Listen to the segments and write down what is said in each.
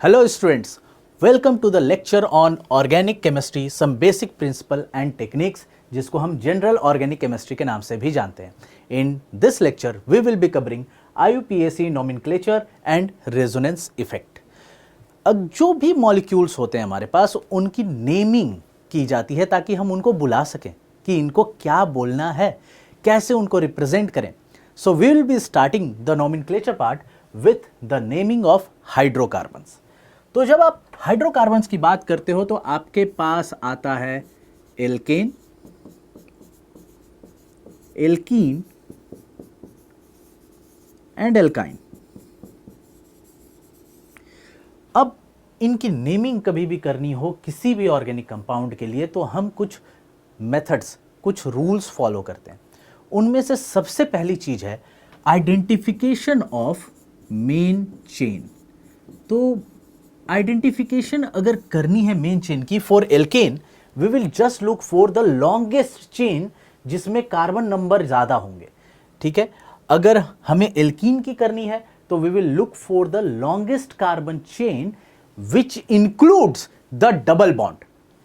Hello students, welcome to the lecture on organic chemistry, some basic principle and techniques जिसको हम general organic chemistry के नाम से भी जानते हैं. In this lecture, we will be covering IUPAC nomenclature and resonance effect. अब जो भी मॉलिक्यूल्स होते हैं हमारे पास उनकी नेमिंग की जाती है ताकि हम उनको बुला सकें कि इनको क्या बोलना है, कैसे उनको रिप्रेजेंट करें. So we will be starting the nomenclature part with the naming of hydrocarbons. तो जब आप हाइड्रोकार्बन्स की बात करते हो तो आपके पास आता है एल्केन, एल्कीन एंड एल्काइन. अब इनकी नेमिंग कभी भी करनी हो किसी भी ऑर्गेनिक कंपाउंड के लिए तो हम कुछ मेथड्स, कुछ रूल्स फॉलो करते हैं. उनमें से सबसे पहली चीज है आइडेंटिफिकेशन ऑफ मेन चेन. तो आइडेंटिफिकेशन अगर करनी है मेन चेन की for alkane, we will just look for the longest chain जिसमें कार्बन नंबर ज्यादा होंगे. ठीक है, अगर हमें एल्कीन की करनी है तो we will look for the longest carbon chain which includes the double bond.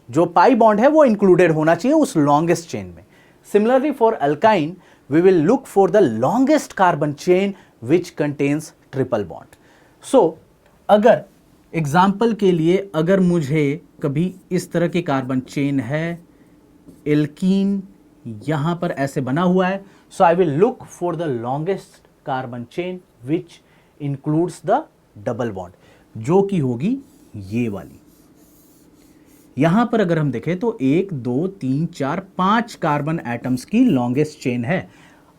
जो पाई बॉन्ड है वो इंक्लूडेड होना चाहिए उस लॉन्गेस्ट चेन में. Similarly for alkyne we will look for the longest carbon chain which contains triple bond. So अगर example के लिए अगर मुझे कभी इस तरह की कार्बन चेन है, एल्कीन यहां पर ऐसे बना हुआ है, so I will look for the longest carbon chain which includes the double bond, जो कि होगी ये वाली. यहां पर अगर हम देखें तो 1 2 3 4 5 कार्बन एटम्स की लॉन्गेस्ट चेन है.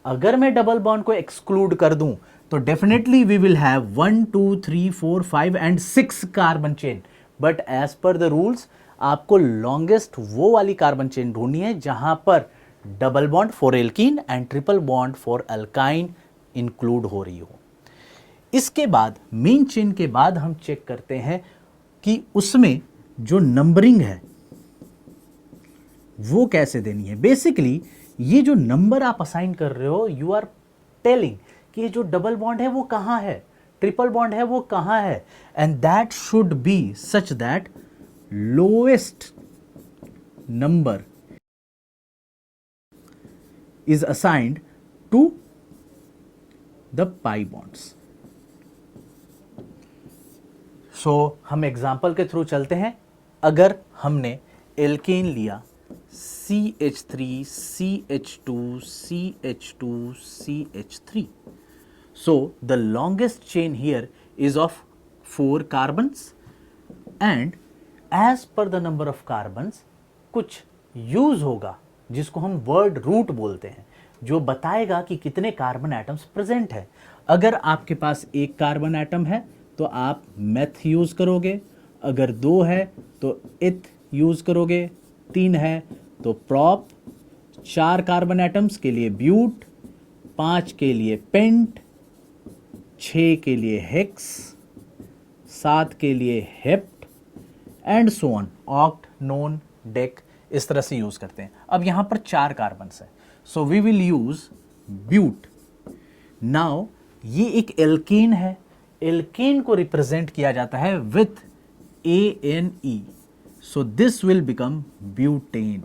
अगर मैं डबल बॉन्ड को एक्सक्लूड कर दूं तो definitely we will have 1 2 3 4 5 and 6 carbon chain. But as per the rules आपको लॉन्गेस्ट वो वाली कार्बन चेन ढूंढनी है जहां पर double bond for alkene and triple bond for alkyne include हो रही हो. इसके बाद मेन चेन के बाद हम चेक करते हैं कि उसमें जो नंबरिंग है वो कैसे देनी है. बेसिकली ये जो नंबर आप असाइन कर रहे हो, यू आर टेलिंग कि जो डबल बॉन्ड है वो कहां है, ट्रिपल बॉन्ड है वो कहां है, and that should be such that lowest number is assigned to the pi bonds. So हम एग्जाम्पल के थ्रू चलते हैं. अगर हमने एल्केन लिया CH3 CH2 CH2 CH3, so the longest chain here is of 4 carbons and as per the number of carbons कुछ use होगा जिसको हम वर्ड रूट बोलते हैं, जो बताएगा कि कितने कार्बन एटम्स प्रेजेंट है. अगर आपके पास एक कार्बन एटम है तो आप मेथ यूज करोगे, अगर 2 है तो इथ यूज करोगे, 3 है तो प्रॉप, 4 कार्बन एटम्स के लिए ब्यूट, 5 के लिए पेंट, 6 के लिए हेक्स, 7 के लिए hept and so on, oct, known, deck, इस तरह से यूज करते हैं. अब यहां पर 4 कार्बन्स है, so we will use but. Now ये एक एल्केन है, एल्केन को रिप्रेजेंट किया जाता है with ANE, so this will become butane.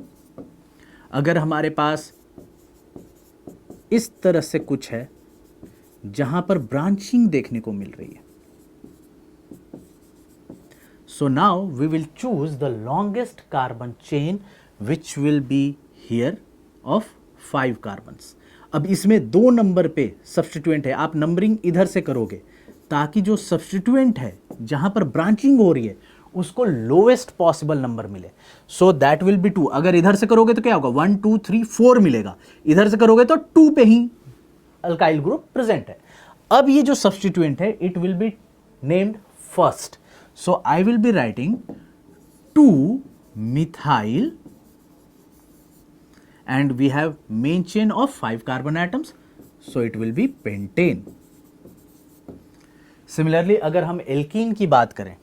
अगर हमारे पास इस तरह से कुछ है जहां पर ब्रांचिंग देखने को मिल रही है, so now we will choose the longest carbon chain which will be here of 5 carbons. अब इसमें 2 नंबर पे सब्स्टिट्यूएंट है, आप नंबरिंग इधर से करोगे ताकि जो सब्स्टिट्यूएंट है जहां पर ब्रांचिंग हो रही है उसको लोएस्ट पॉसिबल नंबर मिले. So that will B 2. अगर इधर से करोगे तो क्या होगा, 1 2 3 4 मिलेगा, इधर से करोगे तो 2 पे ही अल्काइल ग्रुप प्रेजेंट है. अब ये जो सब्स्टिट्यूएंट है it will be named first, so I will be writing 2 methyl and we have main chain of 5 carbon atoms, so it will be pentane. Similarly अगर हम एल्कीन की बात करें,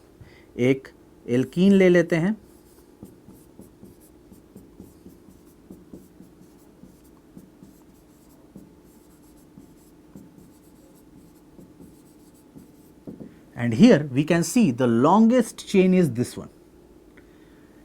एक एल्कीन ले लेते हैं, and here we can see the longest chain is this one.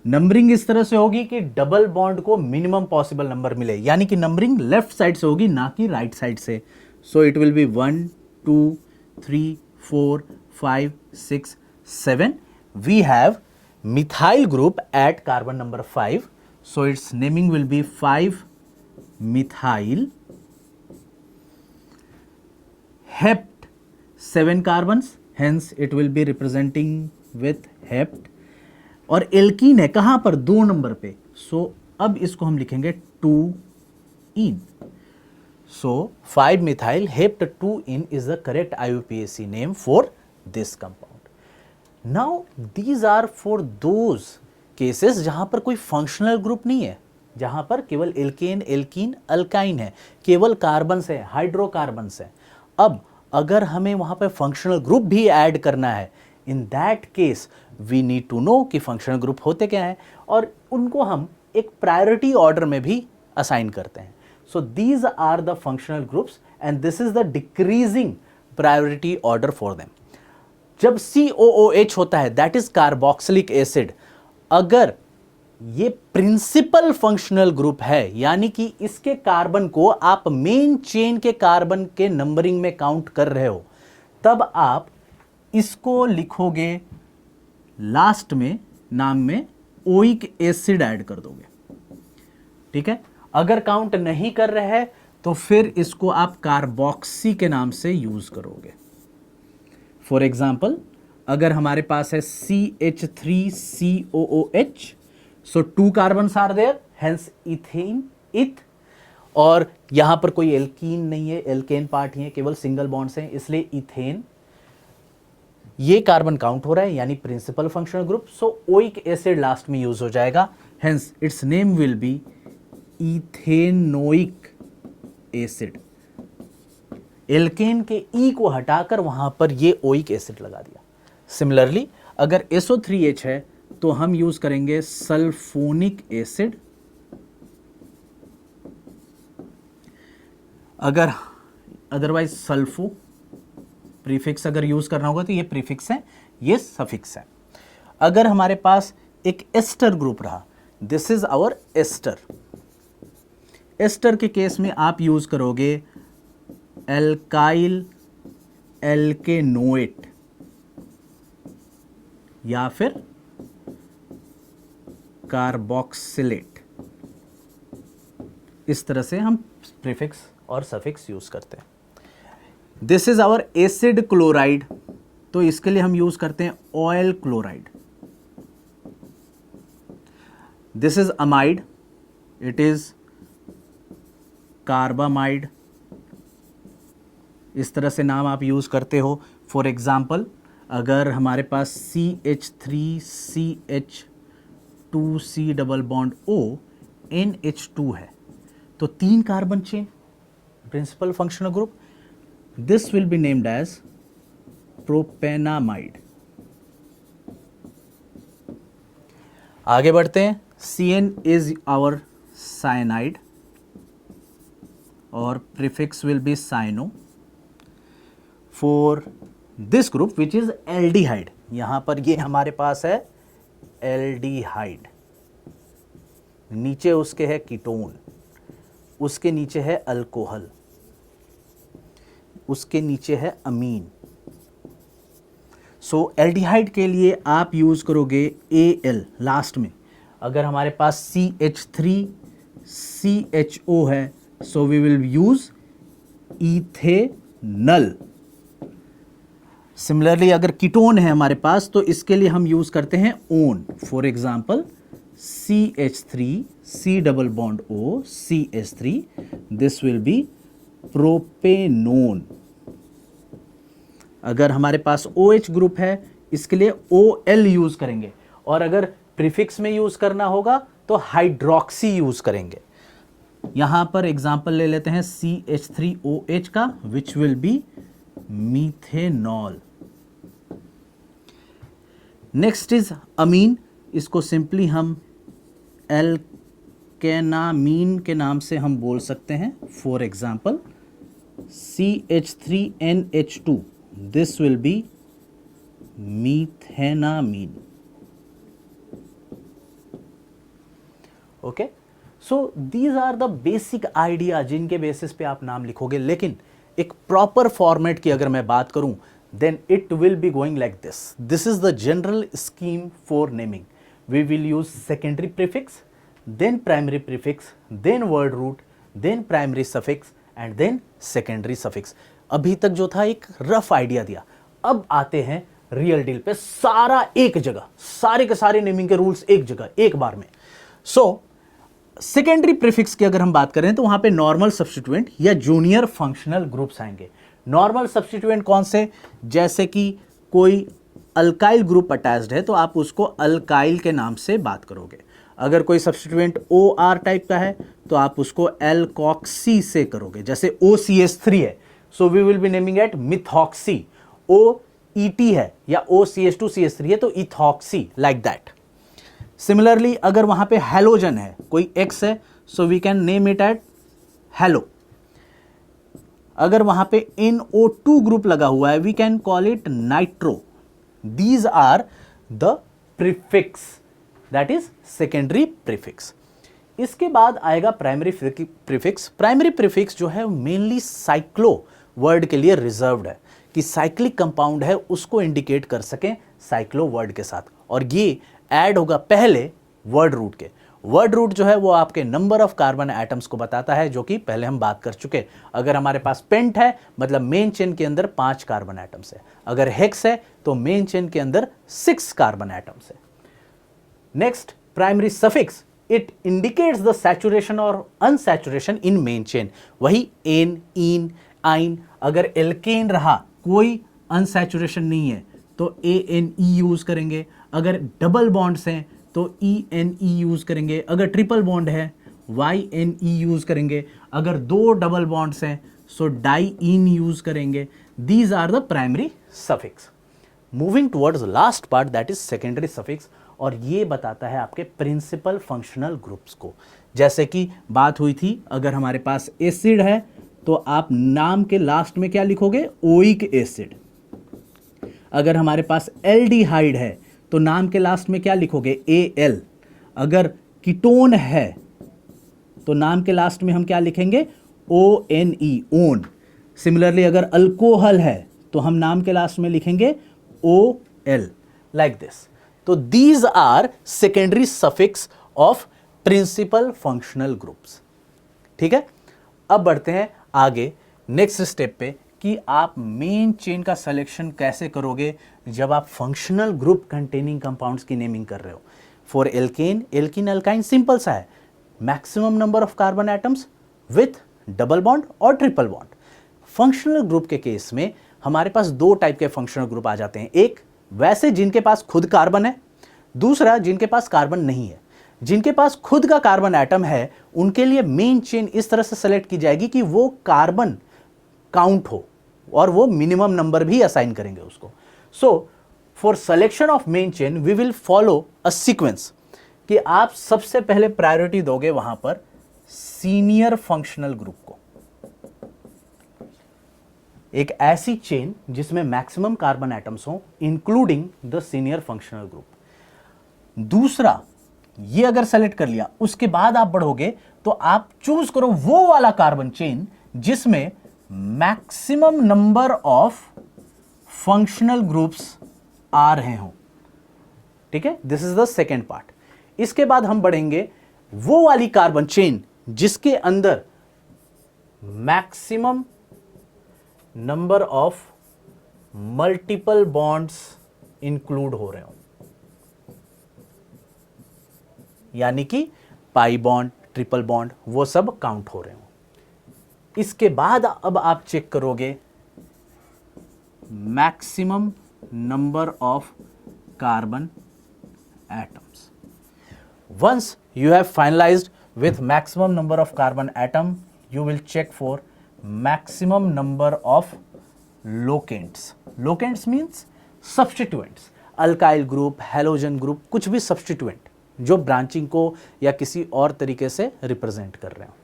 Numbering इस तरह से होगी कि डबल बॉन्ड को मिनिमम पॉसिबल नंबर मिले, यानी कि नंबरिंग लेफ्ट साइड से होगी ना कि राइट साइड से. So it will be 1 2 3 4 5 6 7. We have methyl group at carbon number 5. So its naming will be 5 methyl. Hept 7 carbons, hence it will be representing with hept. और alkene है कहां पर, 2 number पे. सो अब इसको हम लिखेंगे 2 इन. सो 5 methyl hept 2 in is the correct IUPAC name for this compound. Now these are for those cases जहां पर कोई फंक्शनल ग्रुप नहीं है, जहां पर केवल एल्केन एल्कीन अल्काइन है, केवल कार्बन्स है, हाइड्रोकार्बन्स है. अब अगर हमें वहां पर फंक्शनल ग्रुप भी ऐड करना है, in that case we need to know कि फंक्शनल ग्रुप होते क्या हैं, और उनको हम एक प्रायोरिटी ऑर्डर में भी असाइन करते हैं. So these are the functional groups and this is the decreasing priority order for them. जब COOH होता है that is carboxylic acid, अगर ये प्रिंसिपल फंक्शनल ग्रुप है, यानी कि इसके कार्बन को आप मेन चेन के कार्बन के नंबरिंग में काउंट कर रहे हो, तब आप इसको लिखोगे लास्ट में, नाम में ओइक एसिड ऐड कर दोगे. ठीक है. अगर काउंट नहीं कर रहे हैं तो फिर इसको आप कार्बोक्सी के नाम से यूज करोगे. फॉर एग्जाम्पल अगर हमारे पास है CH3COOH, so 2 carbons are there, hence ethane eth. और यहां पर कोई एल्कीन नहीं है, एल्केन पार्ट ही है, केवल सिंगल बॉन्ड्स हैं, इसलिए इथेन. ये कार्बन काउंट हो रहा है यानी principal functional group. So oic acid last में यूज हो जाएगा, hence its name will be ethanoic acid. Alkane के ई को हटाकर वहां पर ये ओइक एसिड लगा दिया. सिमिलरली अगर SO3H है तो हम यूज करेंगे सल्फोनिक एसिड. अगर अदरवाइज सल्फो प्रीफिक्स अगर यूज करना होगा तो ये प्रीफिक्स है, ये सफिक्स है. अगर हमारे पास एक एस्टर ग्रुप रहा, this is our ester. Ester के केस में आप यूज करोगे एल्काइल एल्केनोएट या फिर कार्बोक्सिलेट. इस तरह से हम प्रीफिक्स और सफिक्स यूज करते हैं. This is our acid chloride, तो इसके लिए हम यूज करते हैं oyl chloride. This is amide, it is carbamide. इस तरह से नाम आप यूज करते हो. फॉर एग्जाम्पल अगर हमारे पास CH3CH2C double bond O NH2 है तो 3 carbon chain, principal functional group. This will be named as propanamide. आगे बढ़ते हैं. CN इज आवर साइनाइड और prefix will be cyano. For this group which is aldehyde, यहां पर ये हमारे पास है aldehyde, नीचे उसके है कीटोन, उसके नीचे है अल्कोहल, उसके नीचे है अमीन. सो एल्डिहाइड के लिए आप यूज करोगे Al लास्ट में. अगर हमारे पास CH3CHO है so we will use ethanol. Similarly अगर कीटोन है हमारे पास तो इसके लिए हम यूज करते हैं own. For example CH3C double bond O CH3, this will B propanone. अगर हमारे पास OH ग्रुप है इसके लिए OL यूज करेंगे, और अगर प्रीफिक्स में यूज करना होगा तो हाइड्रोक्सी यूज करेंगे. यहां पर एग्जाम्पल ले लेते हैं CH3OH का, which will be methanol. Next is amine. इसको सिंपली हम एल्केनामीन के नाम से हम बोल सकते हैं. For example CH3NH2, this will be methanamine. Okay, so these are the basic idea जिनके बेसिस पे आप नाम लिखोगे, लेकिन एक प्रॉपर फॉर्मेट की अगर मैं बात करूं, then it will be going like this. This is the general scheme for naming. We will use secondary prefix, then primary prefix, then word root, then primary suffix and then secondary suffix. अभी तक जो था एक rough idea दिया, अब आते हैं real deal पे, सारा एक जगह, सारे के सारे नेमिंग के रूल्स एक जगह एक बार में। सो सेकेंडरी प्रीफिक्स की अगर हम बात करें तो वहां पे नॉर्मल सब्स्टिट्यूएंट या जूनियर फंक्शनल ग्रुप्स आएंगे। नॉर्मल सब्स्टिट्यूएंट कौन से? जैसे कि कोई अल्काइल ग्रुप अटैच्ड है तो आप उसको अल्काइल के नाम से बात करोगे। अगर कोई सब्स्टिट्यूएंट OR टाइप का है तो आप उसको एल्कॉक्सी से करोगे। जैसे OCH3 है, so we will be naming at methoxy. OET है या OCH2CH3 है तो इथॉक्सी, लाइक दैट। सिमिलरली अगर वहां पे हैलोजन है, कोई X है, so we can name it at halo. अगर वहां पे NO2 ग्रुप लगा हुआ है, we can call it nitro. These are the prefix, that is secondary prefix. इसके बाद आएगा प्राइमरी प्रीफिक्स। प्राइमरी प्रीफिक्स जो है मेनली साइक्लो वर्ड के लिए रिजर्व्ड है, कि साइक्लिक कंपाउंड है उसको इंडिकेट कर सकें साइक्लो वर्ड के साथ, और ये ऐड होगा पहले वर्ड रूट के। वर्ड रूट जो है वो आपके नंबर ऑफ कार्बन एटम्स को बताता है, जो कि पहले हम बात कर चुके। अगर हमारे पास पेंट है मतलब मेन चेन के अंदर 5 कार्बन एटम्स है, अगर हेक्स है तो मेन चेन के अंदर 6 कार्बन एटम्स है। Next, primary suffix, it indicates the saturation और अनसैचुरेशन इन मेन चेन। वही एन, इन, आइन। अगर एल्केन रहा, कोई अनसैचुरेशन नहीं है तो ANE यूज करेंगे। अगर डबल बॉन्ड्स हैं तो ENE यूज करेंगे। अगर ट्रिपल बॉन्ड है YNE यूज करेंगे। अगर 2 डबल बॉन्ड्स हैं सो डाईइन यूज करेंगे। These are the primary suffix. Moving towards last part, that is secondary suffix, और ये बताता है आपके प्रिंसिपल फंक्शनल ग्रुप्स को। जैसे कि बात हुई थी, अगर हमारे पास एसिड है तो आप नाम के लास्ट में क्या लिखोगे? Oic acid. अगर हमारे पास एल्डिहाइड है तो नाम के लास्ट में क्या लिखोगे? AL। अगर कीटोन है तो नाम के लास्ट में हम क्या लिखेंगे? ONE, one. सिमिलरली अगर अल्कोहल है तो हम नाम के लास्ट में लिखेंगे OL, लाइक दिस। तो these are secondary suffix of principal functional groups. ठीक है, अब बढ़ते हैं आगे नेक्स्ट स्टेप पे कि आप मेन चेन का सिलेक्शन कैसे करोगे जब आप फंक्शनल ग्रुप कंटेनिंग कंपाउंड्स की नेमिंग कर रहे हो। For alkane, alkene, alkyne, simple सा है, maximum number of carbon atoms with double bond और ट्रिपल बॉन्ड। फंक्शनल ग्रुप के केस में हमारे पास 2 टाइप के फंक्शनल ग्रुप आ जाते हैं। एक वैसे जिनके पास खुद कार्बन है, दूसरा जिनके पास कार्बन नहीं है। जिनके पास खुद का कार्बन एटम है उनके लिए मेन चेन इस तरह से सेलेक्ट की जाएगी कि वो कार्बन काउंट हो, और वो मिनिमम नंबर भी असाइन करेंगे उसको। So for selection of main chain we will follow a sequence, कि आप सबसे पहले प्रायोरिटी दोगे वहां पर सीनियर फंक्शनल ग्रुप को। एक ऐसी चेन जिसमें मैक्सिमम कार्बन एटम्स हो, including the senior functional group. दूसरा, ये अगर सेलेक्ट कर लिया, उसके बाद आप बढ़ोगे तो आप चूज करो वो वाला कार्बन चेन जिसमें maximum number of functional groups आ रहे हो। ठीक है, this is the second part. इसके बाद हम बढ़ेंगे वो वाली कार्बन चेन जिसके अंदर maximum number of multiple bonds include हो रहे हो, यानी कि पाई बॉन्ड, ट्रिपल बॉन्ड, वो सब काउंट हो रहे हो। इसके बाद अब आप चेक करोगे maximum number of carbon atoms. Once you have finalized with maximum number of carbon atom, you will check for maximum number of locants. Locants means substituents. Alkyl group, halogen group, कुछ भी substituent जो branching को या किसी और तरीके से represent कर रहे हो।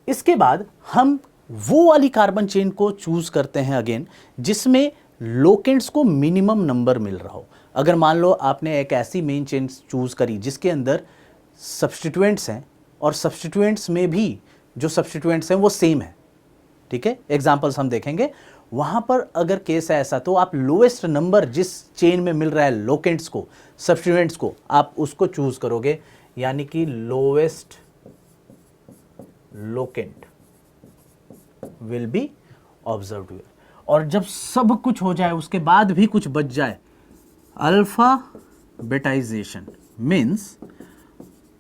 इसके बाद हम वो वाली कार्बन चेन को चूज करते हैं अगेन जिसमें लोकेंट्स को मिनिमम नंबर मिल रहा हो। अगर मान लो आपने एक ऐसी मेन चेन चूज करी जिसके अंदर सब्स्टिट्यूएंट्स हैं और सब्स्टिट्यूएंट्स में भी जो सब्स्टिट्यूएंट्स हैं वो सेम है, ठीक है, एग्जांपल्स हम देखेंगे, वहां पर अगर केस है ऐसा तो आप लोएस्ट नंबर जिस चेन में मिल रहा है लोकेंट्स को, सब्स्टिट्यूएंट्स को, आप उसको चूज करोगे, यानी कि lowest locant will be observed here. और जब सब कुछ हो जाए उसके बाद भी कुछ बच जाए, अल्फाबेटाइजेशन मीन्स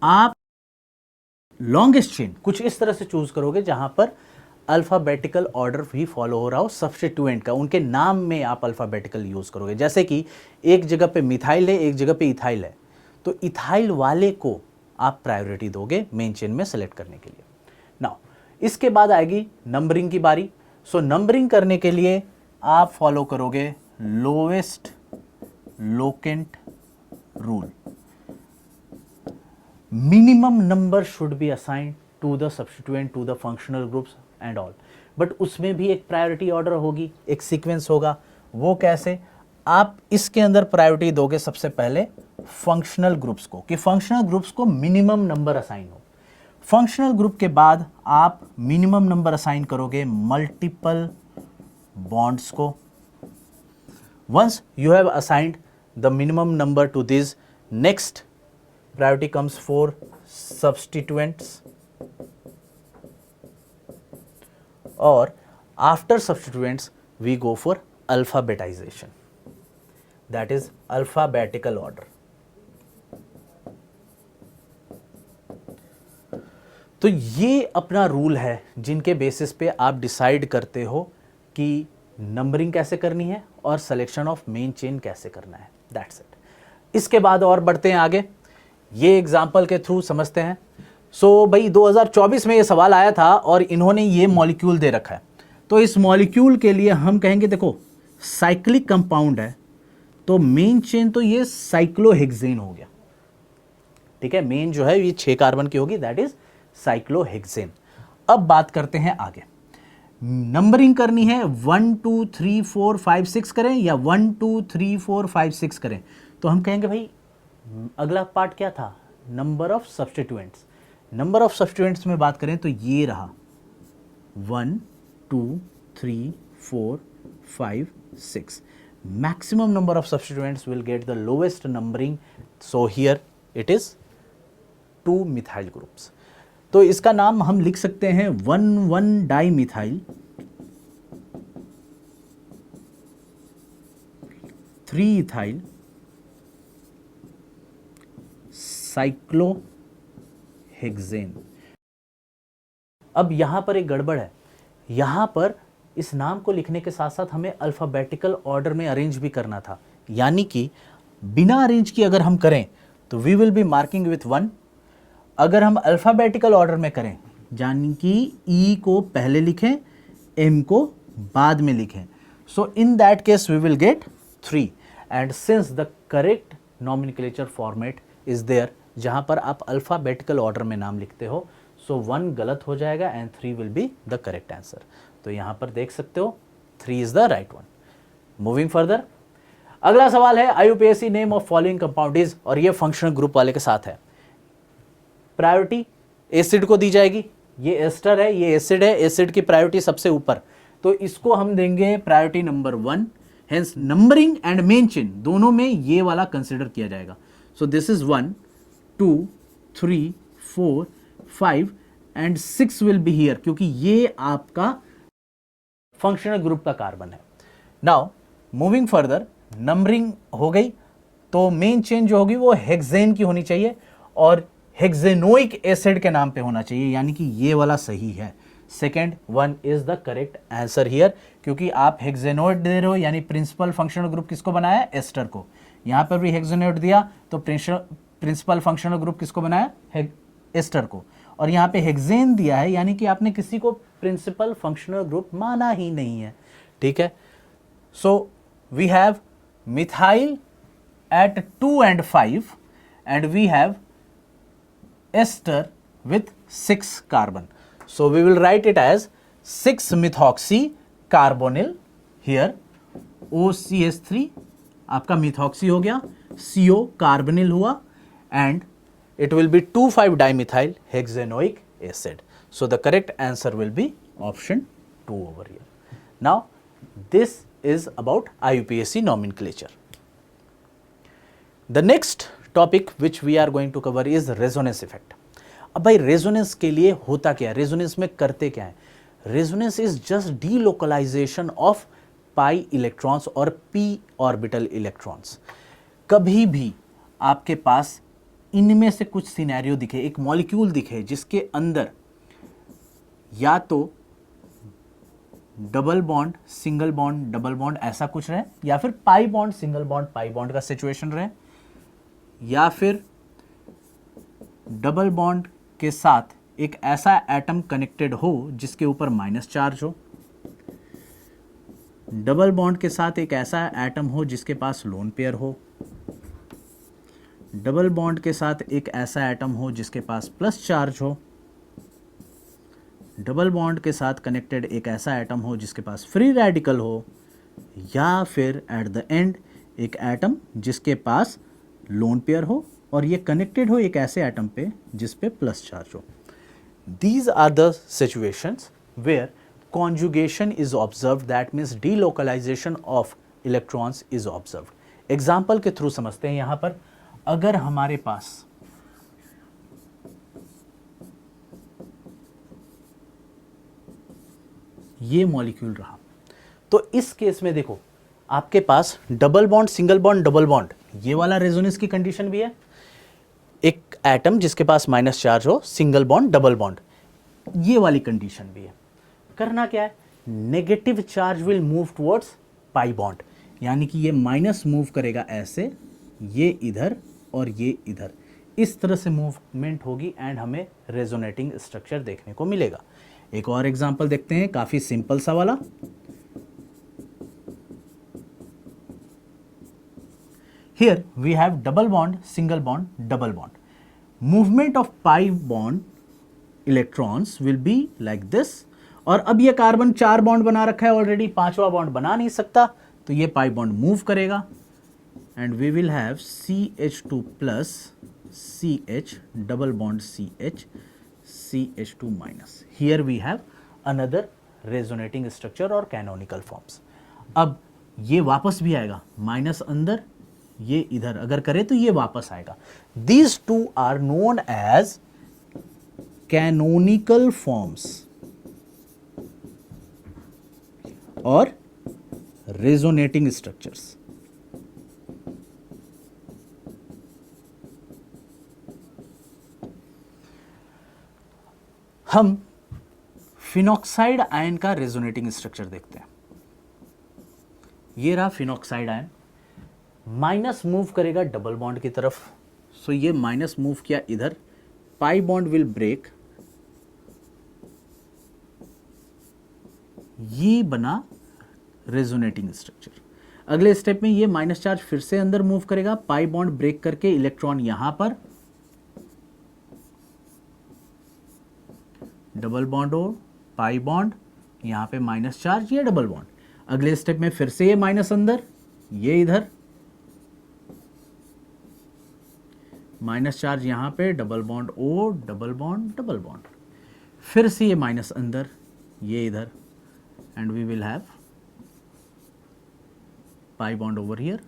आप लॉन्गेस्ट चेन कुछ इस तरह से चूज करोगे जहां पर अल्फाबेटिकल ऑर्डर भी फॉलो हो रहा हो सब्स्टिट्यूएंट का, उनके नाम में आप अल्फाबेटिकल यूज करोगे। जैसे कि एक जगह पे मिथाइल है, एक जगह पे इथाइल है, तो इथाइल वाले को आप प्रायोरिटी दोगे मेन चेन में सेलेक्ट करने के लिए। नाउ इसके बाद आएगी नंबरिंग की बारी। सो नंबरिंग करने के लिए आप फॉलो करोगे lowest locant rule. Minimum number should be assigned to the substituent to the functional groups and all, but उसमें भी एक प्रायोरिटी ऑर्डर होगी, एक सीक्वेंस होगा। वो कैसे? आप इसके अंदर प्रायोरिटी दोगे सबसे पहले फंक्शनल ग्रुप्स को, कि फंक्शनल ग्रुप्स को मिनिमम नंबर असाइन हो। फंक्शनल ग्रुप के बाद आप मिनिमम नंबर असाइन करोगे मल्टीपल बॉन्ड्स को। Once you have assigned the minimum number to this, next priority comes for substituents, or after substituents we go for alphabetization, that is alphabetical order. तो ये अपना rule है जिनके basis पे आप decide करते हो कि नंबरिंग कैसे करनी है और सिलेक्शन ऑफ मेन चेन कैसे करना है। That's it. इसके बाद और बढ़ते हैं आगे, ये एग्जाम्पल के थ्रू समझते हैं। सो भाई 2024 में ये सवाल आया था और इन्होंने ये मॉलिक्यूल दे रखा है, तो इस मॉलिक्यूल के लिए हम कहेंगे देखो साइक्लिक कंपाउंड है, तो मेन चेन तो ये साइक्लोहेक्सेन हो गया, ठीक है, मेन जो है ये 6 कार्बन की होगी, दैट इज साइक्लोहेक्सेन। अब बात करते हैं आगे, नंबरिंग करनी है 1 2 3 4 5 6 करें या 1 2 3 4 5 6 करें, तो हम कहेंगे भाई अगला पार्ट क्या था, number of substituents. Number of substituents में बात करें तो ये रहा 1 2 3 4 5 6। Maximum number of substituents will get the lowest numbering, so here it is 2 methyl groups. तो इसका नाम हम लिख सकते हैं 1,1 डाई मिथाइल, 3 इथाइल, साइक्लोहेक्सेन। अब यहां पर एक गड़बड़ है, यहां पर इस नाम को लिखने के साथ साथ हमें अल्फाबेटिकल ऑर्डर में अरेंज भी करना था, यानी कि बिना अरेंज किए अगर हम करें तो we will be marking with 1। अगर हम अल्फाबेटिकल ऑर्डर में करें, यानी कि ई को पहले लिखें, एम को बाद में लिखें, so in that case we will get 3। And since the correct nomenclature format is there, जहां पर आप अल्फाबेटिकल ऑर्डर में नाम लिखते हो, सो 1 गलत हो जाएगा and 3 will be the correct answer. तो यहां पर देख सकते हो 3 is the right one. Moving further, अगला सवाल है IUPAC name of following compound is, और ये फंक्शनल ग्रुप वाले के साथ है। प्रायोरिटी एसिड को दी जाएगी, ये एस्टर है, ये एसिड है, एसिड की प्रायोरिटी सबसे ऊपर, तो इसको हम देंगे priority number 1। Hence numbering and main chain दोनों में ये वाला कंसिडर किया जाएगा। So this is 1 2 3 4 5 and 6 will be here, क्योंकि ये आपका फंक्शनल ग्रुप का कार्बन है। नाउ मूविंग फर्दर, नंबरिंग हो गई, तो मेन चेन जो होगी वो हेक्सेन की होनी चाहिए और हेक्सेनोइक एसिड के नाम पे होना चाहिए, यानी कि ये वाला सही है। Second one is the correct answer here, क्योंकि आप हेक्सेनोइड दे रहे हो, यानी प्रिंसिपल फंक्शनल ग्रुप किसको बनाया, एस्टर को। यहां पर भी हेक्सेनोइड दिया तो प्रिंसिपल फंक्शनल ग्रुप किसको बनाया, एस्टर को। और यहां पे हेक्सेन दिया है, यानी कि आपने किसी को प्रिंसिपल फंक्शनल ग्रुप माना ही नहीं है, ठीक है। So we have methyl at 2 and 5 and we have ester with 6 carbon. So we will write it as 6 methoxy carbonyl here, OCH3 आपका मिथॉक्सी हो गया, CO कार्बोनिल हुआ, and it will be 2,5 dimethyl hexanoic acid. So the correct answer will be option 2 over here. Now this is about IUPAC nomenclature. The next topic which we are going to cover is resonance effect. अब भाई resonance के लिए होता क्या है, resonance में करते क्या है? Resonance is just delocalization of pi electrons और पी ऑर्बिटल इलेक्ट्रॉन्स. कभी भी आपके पास इनमें से कुछ सिनेरियो दिखे, एक मॉलिक्यूल दिखे जिसके अंदर या तो double bond single bond double bond ऐसा कुछ रहे, या फिर pi bond single bond pi bond का सिचुएशन रहे, या फिर डबल बॉन्ड के साथ एक ऐसा एटम कनेक्टेड हो जिसके ऊपर माइनस चार्ज हो, डबल बॉन्ड के साथ एक ऐसा एटम हो जिसके पास लोन पेयर हो, डबल बॉन्ड के साथ एक ऐसा एटम हो जिसके पास प्लस चार्ज हो, डबल बॉन्ड के साथ कनेक्टेड एक ऐसा एटम हो जिसके पास फ्री रेडिकल हो, या फिर एट द एंड एक एटम जिसके पास लोन पेयर हो और ये कनेक्टेड हो एक ऐसे एटम पे जिस पे प्लस चार्ज हो. These are the situations where conjugation is observed, that means delocalization of electrons is observed. Example के थ्रू समझते हैं. यहां पर अगर हमारे पास ये मॉलिक्यूल रहा तो इस केस में देखो आपके पास double bond single bond double bond ये वाला रेजोनेंस की कंडीशन भी है, एक एटम जिसके पास माइनस चार्ज हो सिंगल बॉन्ड डबल बॉन्ड ये वाली कंडीशन भी है. करना क्या है, negative charge will move towards pi bond, यानी कि ये माइनस मूव करेगा ऐसे, ये इधर और ये इधर, इस तरह से मूवमेंट होगी एंड हमें रेजोनेटिंग स्ट्रक्चर देखने को मिलेगा. एक और एग्जांपल देखते हैं, काफी सिंपल सा वाला. Here we have double bond, single bond, double bond. Movement of pi bond electrons will be like this. और अब ये कार्बन 4 बॉन्ड बना रखा है ऑलरेडी, 5वां बॉन्ड बना नहीं सकता, तो ये पाई बॉन्ड मूव करेगा and we will have CH2 plus CH double bond CH CH2 minus. Here we have another resonating structure और कैनोनिकल फॉर्म्स. अब ये वापस भी आएगा, माइनस अंदर ये इधर अगर करे तो ये वापस आएगा. These two are known as canonical forms और रेजोनेटिंग स्ट्रक्चर्स. हम फिनॉक्साइड आयन का रेजोनेटिंग स्ट्रक्चर देखते हैं. ये रहा फिनॉक्साइड आयन, माइनस मूव करेगा डबल बॉन्ड की तरफ, सो ये माइनस मूव किया इधर, पाई बॉन्ड विल ब्रेक, ये बना रेजोनेटिंग स्ट्रक्चर. अगले स्टेप में ये माइनस चार्ज फिर से अंदर मूव करेगा, पाई बॉन्ड ब्रेक करके इलेक्ट्रॉन यहां पर, डबल बॉन्ड हो, पाई बॉन्ड, यहां पे माइनस चार्ज, ये डबल बॉन्ड. अगले स्टेप में फिर से ये माइनस अंदर, ये इधर, माइनस चार्ज यहां पे, double bond O, double bond double bond, फिर से ये माइनस अंदर, ये इधर, and we will have pi bond over here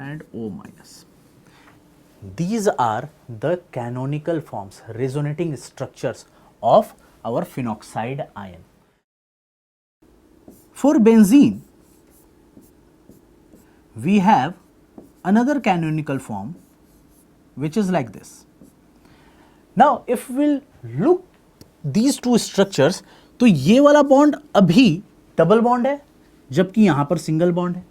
and O minus. These are the canonical forms, resonating structures of our phenoxide ion. For benzene, we have another canonical form which is like this. Now, if we'll look these two structures, तो ये वाला bond अभी double bond है जबकि यहां पर single bond है.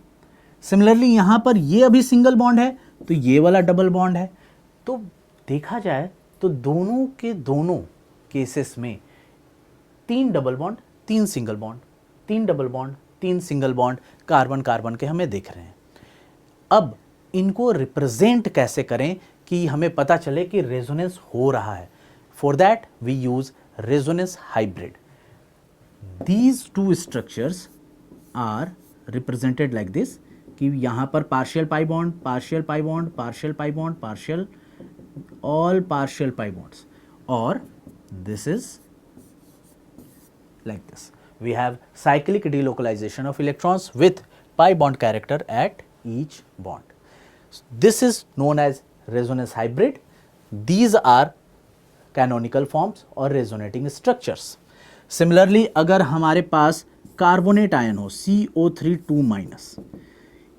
Similarly यहां पर ये अभी सिंगल बॉन्ड है तो ये वाला डबल बॉन्ड है. तो देखा जाए तो दोनों के दोनों केसेस में 3 double bond 3 single bond, 3 double bond 3 single bond carbon carbon के हमें दिख रहे हैं. अब इनको रिप्रेजेंट कैसे करें कि हमें पता चले कि रेजोनेंस हो रहा है. For that we use resonance hybrid. These two structures are represented like this कि यहाँ पर partial pi bond, partial pi bond, partial pi bond, partial, all partial pi bonds, और this is like this. We have cyclic delocalization of electrons with pi bond character at each bond. This is known as resonance hybrid. These are canonical forms or resonating structures. Similarly, अगर हमारे पास carbonate ion हो CO3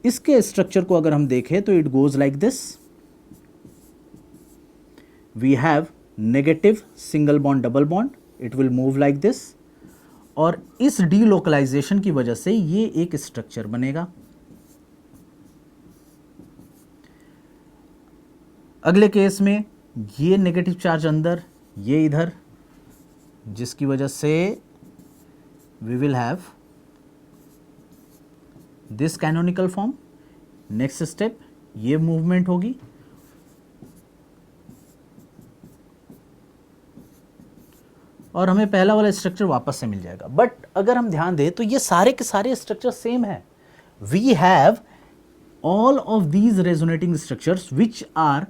इसके structure को अगर हम देखें तो it goes like this. We have negative single bond double bond, it will move like this, और इस डीलोकलाइजेशन की वजह से ये एक स्ट्रक्चर बनेगा. अगले केस में ये नेगेटिव चार्ज अंदर, ये इधर, जिसकी वजह से we will have this canonical form. Next step, ये मूवमेंट होगी और हमें पहला वाला स्ट्रक्चर वापस से मिल जाएगा. बट अगर हम ध्यान दें तो ये सारे के सारे स्ट्रक्चर सेम है. We have all of these resonating structures which are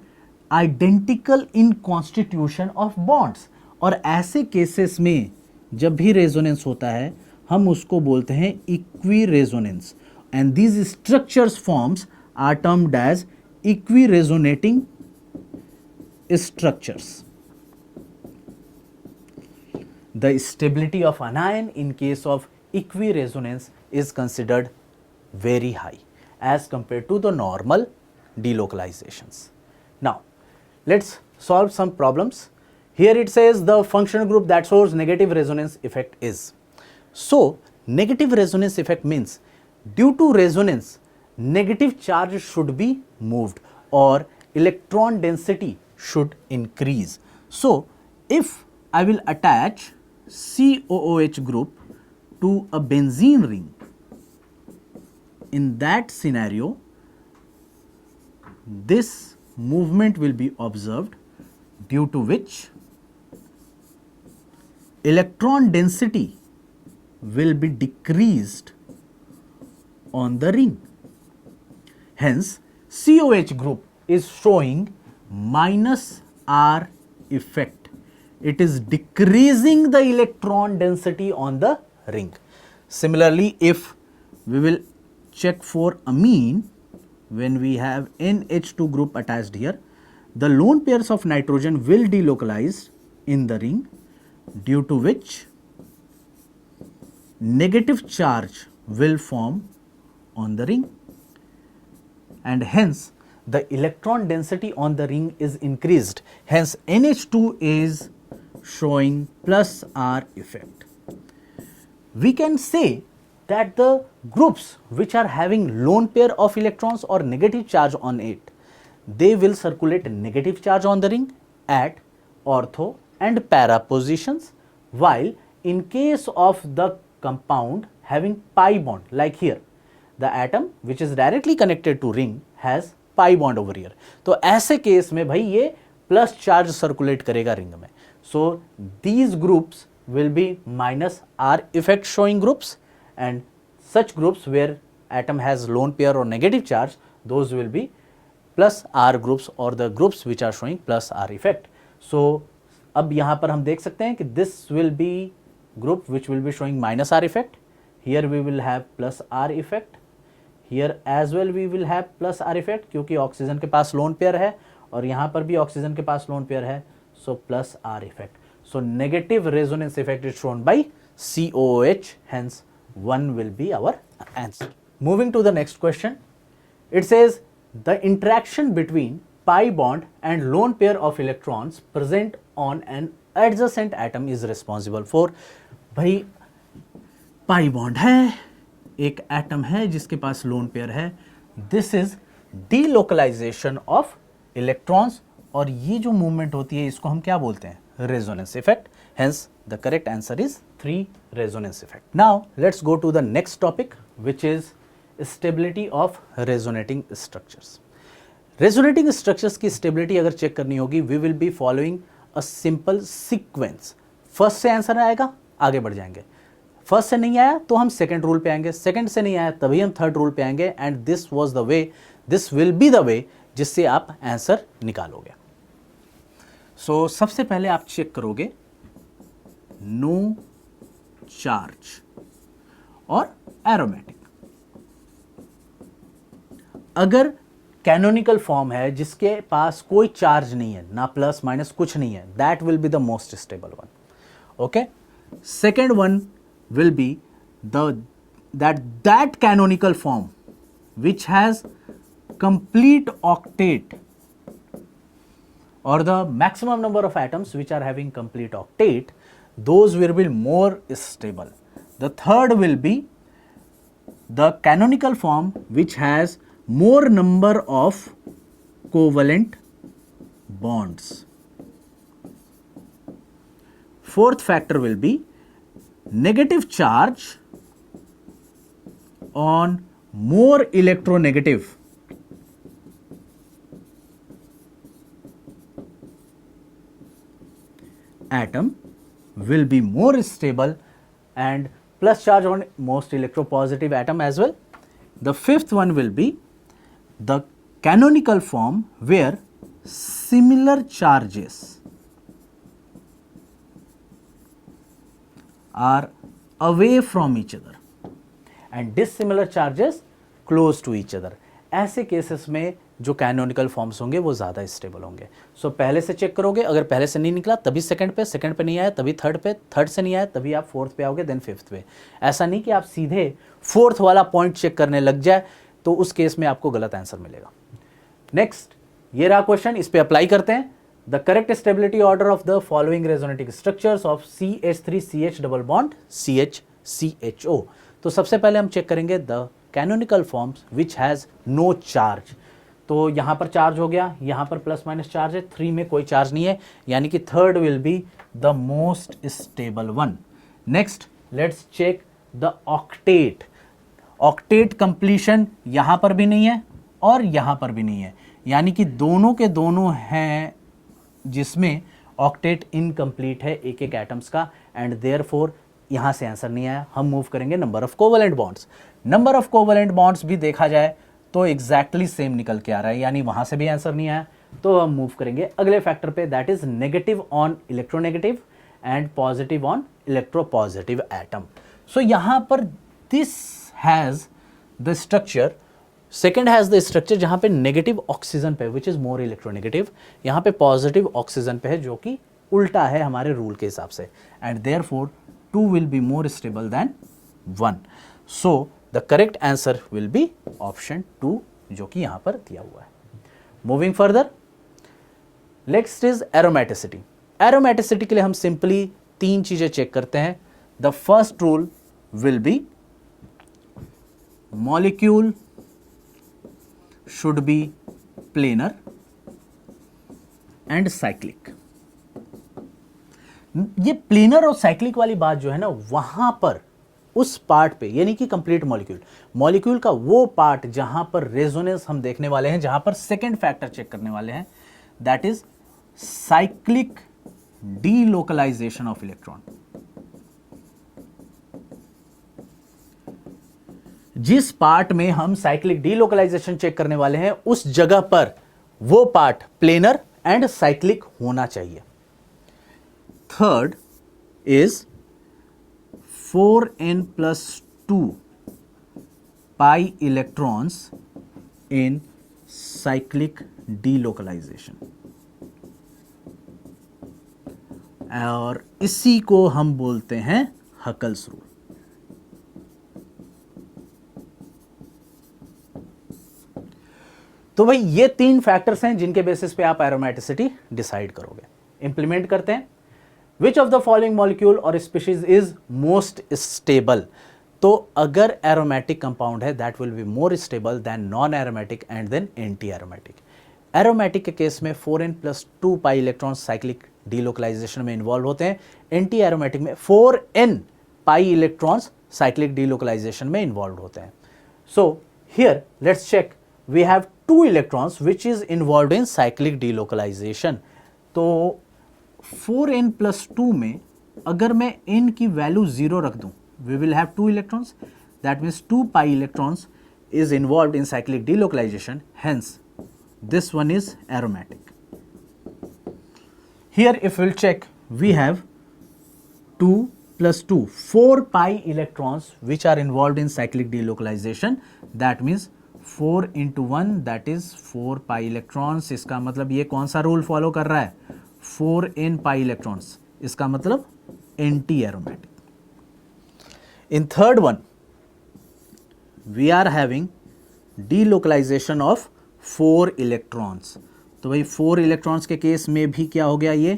identical in constitution of bonds. और ऐसे केसेस में जब भी रेजोनेंस होता है हम उसको बोलते हैं equi resonance, and these structures forms are termed as equi resonating structures. The stability of anion in case of equiresonance is considered very high as compared to the normal delocalizations. Now, let's solve some problems. Here it says the functional group that shows negative resonance effect is. So, negative resonance effect means due to resonance, negative charge should be moved or electron density should increase. So, if I will attach COOH group to a benzene ring, in that scenario this movement will be observed, due to which electron density will be decreased on the ring. Hence COH group is showing minus R effect. It is decreasing the electron density on the ring. Similarly, if we will check for amine, when we have NH2 group attached here, the lone pairs of nitrogen will delocalize in the ring, due to which negative charge will form on the ring, and hence the electron density on the ring is increased. Hence NH2 is showing plus R effect. We can say that the groups which are having lone pair of electrons or negative charge on it, they will circulate negative charge on the ring at ortho and para positions, while in case of the compound having pi bond, like here the atom which is directly connected to ring has pi bond over here, तो ऐसे case में भाई ये plus charge circulate करेगा ring में. So these groups will be minus R effect showing groups, and such groups where atom has lone pair or negative charge, those will be plus R groups or the groups which are showing plus R effect. So अब यहाँ पर हम देख सकते हैं कि this will be group which will be showing minus R effect. Here we will have plus R effect. Here as well we will have plus R effect क्योंकि oxygen के पास lone pair है और यहाँ पर भी ऑक्सीजन के पास lone pair है. So plus R effect. So negative resonance effect is shown by COOH. Hence 1 will be our answer. Moving to the next question. It says the interaction between pi bond and lone pair of electrons present on an adjacent atom is responsible for. भाई pi bond है, एक atom है जिसके पास lone pair है. This is delocalization of electrons और ये जो movement होती है इसको हम क्या बोलते हैं? Resonance effect. Hence the correct answer is 3 resonance effect. Now let's go to the next topic which is stability of resonating structures. Resonating structures की स्टेबिलिटी अगर चेक करनी होगी, we will be following a simple sequence. First से answer आएगा, आगे बढ़ जाएंगे. First से नहीं आया तो हम सेकंड रूल पे आएंगे, सेकंड से नहीं आया तभी हम थर्ड रूल पे आएंगे, and this was the way, this will be the way जिससे आप आंसर निकालोगे। सो सबसे पहले आप चेक करोगे नो चार्ज और एरोमेटिक। अगर कैनोनिकल फॉर्म है जिसके पास कोई चार्ज नहीं है, ना प्लस माइनस कुछ नहीं है, that will be the most stable one. Okay, second one will be that canonical form which has complete octet or the maximum number of atoms which are having complete octet, those will be more stable. The third will be the canonical form which has more number of covalent bonds. Fourth factor will be negative charge on more electronegative atom will be more stable, and plus charge on most electropositive atom as well. The fifth one will be the canonical form where similar charges are away from each other and dissimilar charges close to each other. ऐसे cases में जो canonical forms होंगे वो ज़्यादा stable होंगे। सो पहले से check करोगे, अगर पहले से नहीं निकला तभी सेकंड पे नहीं आया तभी थर्ड पे, थर्ड से नहीं आया तभी आप फोर्थ पे आओगे, देन फिफ्थ पे। ऐसा नहीं कि आप सीधे फोर्थ वाला पॉइंट चेक करने लग जाए, तो उस केस में आपको गलत आंसर मिलेगा। नेक्स्ट, ये रहा क्वेश्चन, इस पे अप्लाई करते हैं। The correct stability order of the following resonating structures of CH3CH double bond CH-CHO। तो सबसे पहले हम चेक करेंगे the canonical forms which has no charge। तो यहाँ पर चार्ज हो गया, यहाँ पर प्लस माइनस चार्ज है, 3 में कोई चार्ज नहीं है, यानी कि third will be the most stable one. Next, let's check the octet. Octet completion यहाँ पर भी नहीं है और यहाँ पर भी नहीं है, यानी कि दोनों के दोनों हैं जिसमें ऑक्टेट इनकम्प्लीट है एक एक एटम्स का, एंड देयरफॉर यहां से आंसर नहीं आया। हम मूव करेंगे number of covalent bonds. Number of covalent bonds भी देखा जाए तो एग्जैक्टली सेम निकल के आ रहा है, यानी वहां से भी आंसर नहीं आया। तो हम मूव करेंगे अगले फैक्टर पे, that is negative on electronegative and positive on electropositive atom. So यहां पर this has the structure, second has the structure जहां पे नेगेटिव ऑक्सीजन पे विच इज मोर इलेक्ट्रोनेगेटिव, यहां पे पॉजिटिव ऑक्सीजन पे है जो कि उल्टा है हमारे रूल के हिसाब से, and therefore 2 will be more stable then 1। So the correct answer will be option 2 जो कि यहां पर दिया हुआ है। Moving further, next is aromaticity. Aromaticity के लिए हम सिंपली 3 चीजें चेक करते हैं। The first rule will be molecule should be planar and cyclic। ये प्लेनर और साइक्लिक वाली बात जो है ना, वहां पर उस पार्ट पे, यानी कि कंप्लीट मॉलिक्यूल का वो पार्ट जहां पर रेजोनेंस हम देखने वाले हैं, जहां पर सेकंड फैक्टर चेक करने वाले हैं, that is cyclic delocalization of electron. जिस पार्ट में हम साइक्लिक डीलोकलाइजेशन चेक करने वाले हैं उस जगह पर वो पार्ट प्लेनर एंड साइक्लिक होना चाहिए। Third is 4n+2 pi electrons in cyclic delocalization, और इसी को हम बोलते हैं हकल्स रूल। तो भाई ये 3 फैक्टर्स हैं जिनके बेसिस पे आप एरोमेटिसिटी डिसाइड करोगे। इंप्लीमेंट करते हैं। Which of the following molecule और स्पीशीज इज मोस्ट स्टेबल। तो अगर एरोमेटिक कंपाउंड है that will be more stable than non aromatic and then anti aromatic. Aromatic के केस में 4n+2 pi electron cyclic delocalization में involve होते हैं। Anti aromatic में 4n pi electrons cyclic delocalization में इन्वॉल्व होते हैं। So here let's check, we have 2 electrons which is involved in cyclic delocalization। तो 4n+2 में अगर मैं n की वैल्यू 0 रख दूं, we will have 2 electrons. That means 2 pi electrons is involved in cyclic delocalization. Hence, this one is aromatic. Here, if we'll check, we have 2 plus 2, 4 pi electrons which are involved in cyclic delocalization. That means 4 into 1, that is 4 pi electrons. इसका मतलब ये कौन सा rule follow कर रहा है? 4n pi electrons. इसका मतलब anti aromatic. In third one, we are having delocalization of 4 electrons. तो भाई 4 electrons के केस में भी क्या हो गया ये?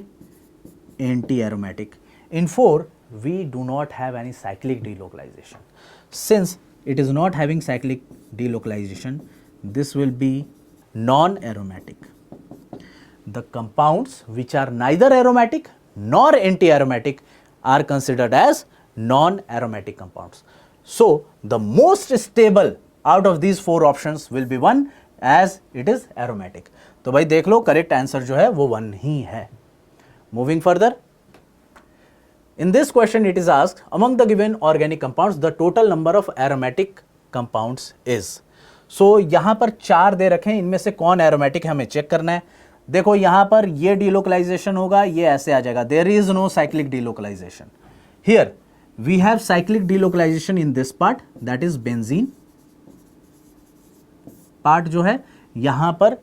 Anti aromatic. In 4, we do not have any cyclic delocalization. Since it is not having cyclic delocalization, this will be non-aromatic. The compounds which are neither aromatic nor anti-aromatic are considered as non-aromatic compounds. So, the most stable out of these 4 options will be 1 as it is aromatic. तो भाई देख लो, correct answer जो है वो 1 ही है. Moving further, in this question it is asked, among the given organic compounds the total number of aromatic compounds is. So यहाँ पर 4 दे रखे हैं, इनमें से कौन aromatic है हमें चेक करना है. देखो यहाँ पर ये delocalization होगा, ये ऐसे आ जाएगा. There is no cyclic delocalization. Here we have cyclic delocalization in this part, that is benzene part जो है यहाँ पर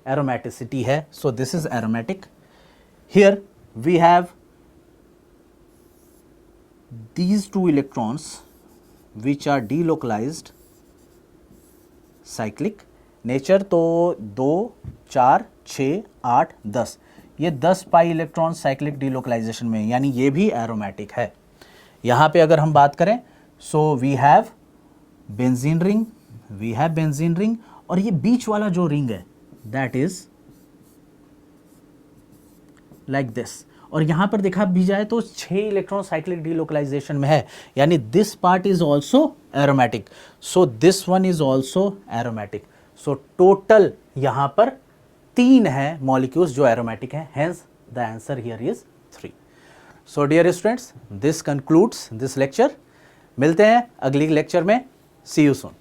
aromaticity है, so this is aromatic. Here we have these 2 electrons which are delocalized cyclic nature. तो 2, 4, 6, 8, 10, ये 10 पाई electron cyclic delocalisation में, यानी ये भी एरोमेटिक है. यहाँ पे अगर हम बात करें, so we have benzene ring, और ये बीच वाला जो रिंग है दैट इज लाइक दिस. और यहाँ पर देखा भी जाए तो 6 इलेक्ट्रॉन साइक्लिक डिलोकलाइजेशन में है, यानी this part is also aromatic. So this one is also aromatic. So total यहाँ पर 3 है मॉलिक्यूल्स जो एरोमेटिक हैं. Hence the answer here is 3. So dear students, this concludes this lecture. मिलते हैं अगली लेक्चर में. See you soon.